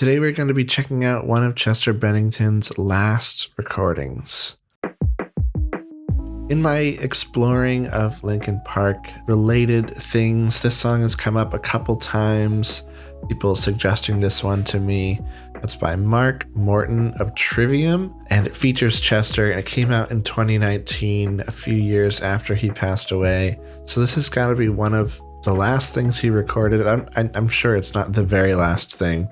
Today we're going to be checking out one of Chester Bennington's last recordings. In my exploring of Linkin Park related things, this song has come up a couple times, people suggesting this one to me. It's by Mark Morton of Trivium, and it features Chester, and it came out in 2019, a few years after he passed away. So this has got to be one of the last things he recorded. I'm sure it's not the very last thing,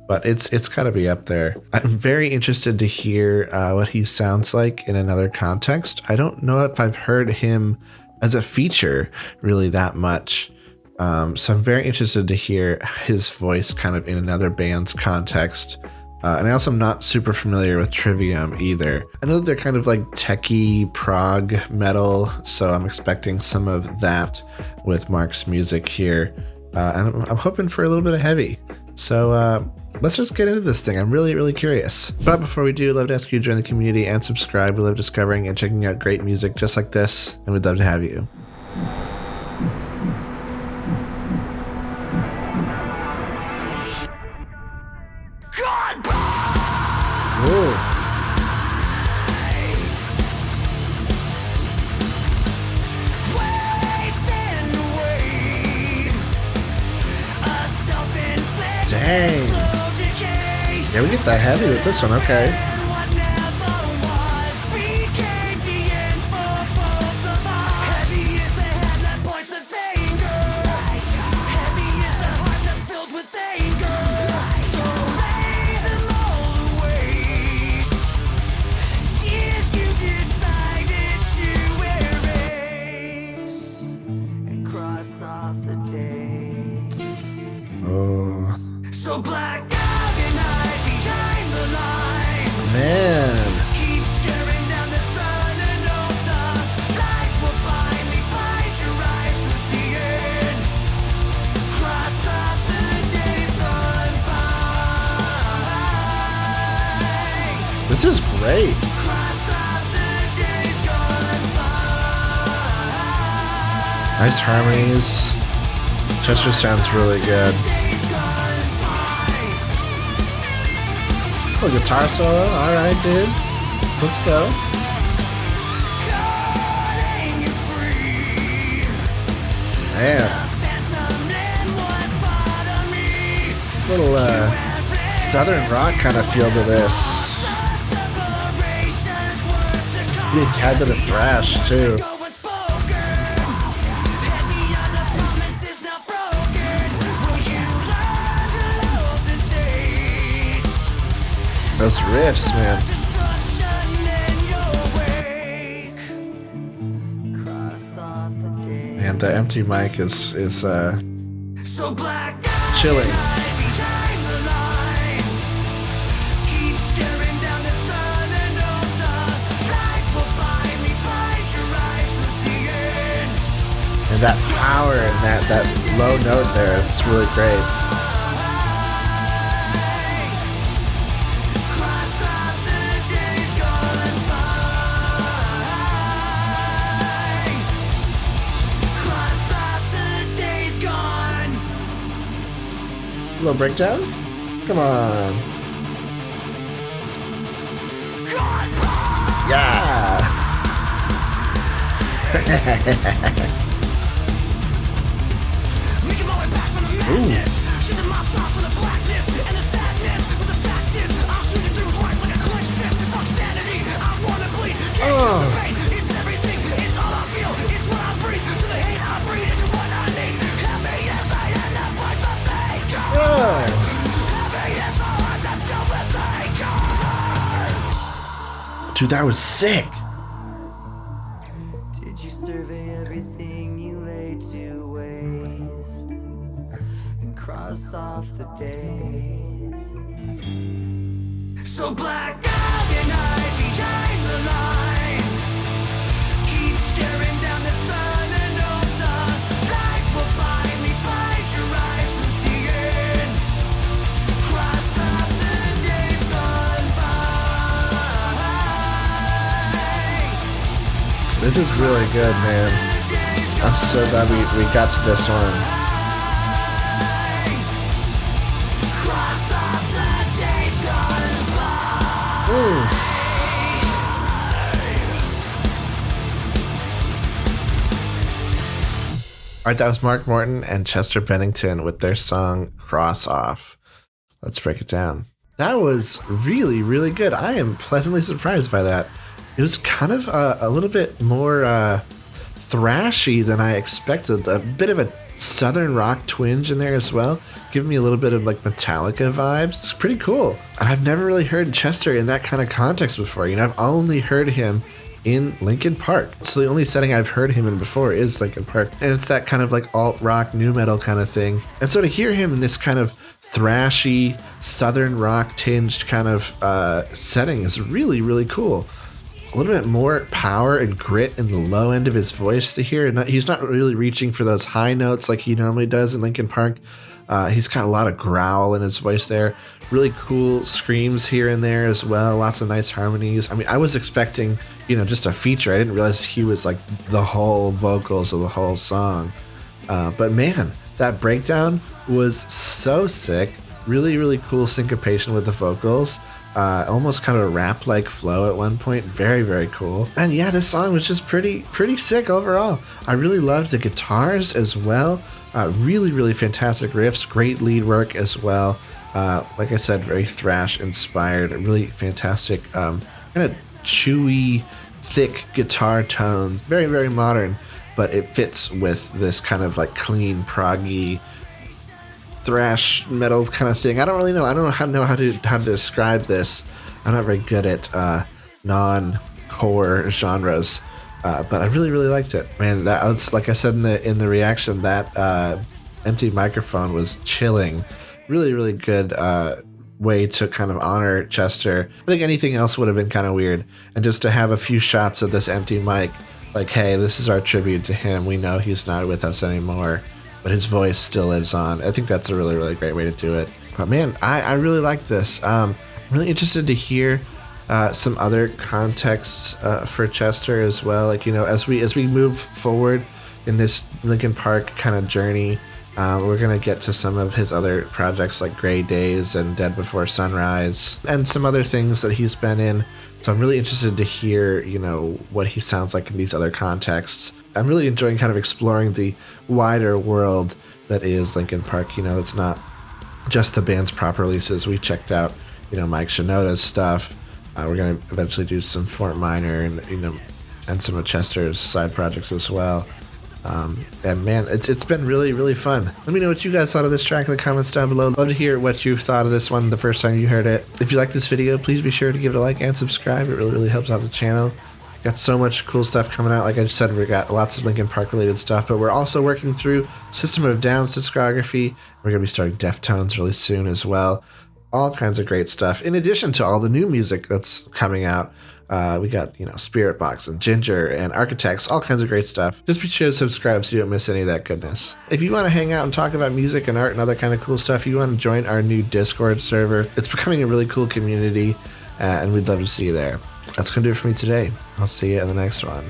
but it's got to be up there. I'm very interested to hear what he sounds like in another context. I don't know if I've heard him as a feature really that much. So I'm very interested to hear his voice kind of in another band's context. And I also am not super familiar with Trivium either. I know that they're kind of like techie prog metal, so I'm expecting some of that with Mark's music here. And I'm hoping for a little bit of heavy. So let's just get into this thing. I'm really, really curious. But before we do, I'd love to ask you to join the community and subscribe. We love discovering and checking out great music just like this, and we'd love to have you. Ooh. Dang. Yeah, we get that heavy with this one, okay. So blacked out and hide behind the lines. Man. Keep staring down the sun and hope the light will finally find your eyes and see it. Cross off the days gone by. This is great. Cross off the days gone by. Nice harmonies. Chester sounds really good. Oh, guitar solo. All right, dude. Let's go. Man. Little southern rock kind of feel to this. Maybe a tad bit of thrash too. Those riffs, man. And the empty mic is chilling. And that power and that low note there, it's really great. Little breakdown? Come on. Yeah! Ooh. Oh. Dude, that was sick. Did you survey everything you laid to waste and cross off the days? So blacked out and hide behind the lines. Keep staring down the sun and hope the light will finally find your eyes and see it. Cross off the days gone by. This is really good, man. I'm so glad we got to this one. Cross off the All right, that was Mark Morton and Chester Bennington with their song Cross Off. Let's break it down. That was really, really good. I am pleasantly surprised by that. It was kind of a little bit more thrashy than I expected. A bit of a southern rock twinge in there as well, giving me a little bit of like Metallica vibes. It's pretty cool. And I've never really heard Chester in that kind of context before. You know, I've only heard him in Linkin Park. So the only setting I've heard him in before is Linkin Park. And it's that kind of like alt rock, nu metal kind of thing. And so to hear him in this kind of thrashy, southern rock tinged kind of setting is really, really cool. A little bit more power and grit in the low end of his voice to hear. He's not really reaching for those high notes like he normally does in Linkin Park. He's got a lot of growl in his voice there. Really cool screams here and there as well. Lots of nice harmonies. I mean, I was expecting, just a feature. I didn't realize he was like the whole vocals of the whole song. But man, that breakdown was so sick. Really, really cool syncopation with the vocals. Almost kind of a rap-like flow at one point. Very, very cool. And yeah, this song was just pretty sick overall. I really loved the guitars as well. Really, really fantastic riffs. Great lead work as well. Like I said, very thrash inspired. Really fantastic, kind of chewy, thick guitar tones. Very, very modern, but it fits with this kind of like clean, proggy, thrash metal kind of thing. I don't really know. I don't know how to describe this. I'm not very good at non-core genres, but I really, really liked it. Man, that was, like I said in the reaction, that empty microphone was chilling. Really, really good way to kind of honor Chester. I think anything else would have been kind of weird, and just to have a few shots of this empty mic, like, hey, this is our tribute to him. We know he's not with us anymore, but his voice still lives on. I think that's a really, really great way to do it. But man, I really like this. I'm really interested to hear some other contexts for Chester as well. Like, as we move forward in this Linkin Park kind of journey, we're going to get to some of his other projects like Gray Days and Dead Before Sunrise and some other things that he's been in. So I'm really interested to hear, what he sounds like in these other contexts. I'm really enjoying kind of exploring the wider world that is Linkin Park. It's not just the band's prop releases. We checked out, Mike Shinoda's stuff. We're going to eventually do some Fort Minor and some of Chester's side projects as well. And man, it's been really, really fun. Let me know what you guys thought of this track in the comments down below. Love to hear what you thought of this one the first time you heard it. If you like this video, please be sure to give it a like and subscribe. It really, really helps out the channel. Got so much cool stuff coming out. Like I just said, we got lots of Linkin Park related stuff, but we're also working through System of a Down's discography. We're going to be starting Deftones really soon as well. All kinds of great stuff. In addition to all the new music that's coming out, we got, Spirit Box and Ginger and Architects, all kinds of great stuff. Just be sure to subscribe so you don't miss any of that goodness. If you want to hang out and talk about music and art and other kind of cool stuff, you want to join our new Discord server. It's becoming a really cool community, and we'd love to see you there. That's going to do it for me today. I'll see you in the next one.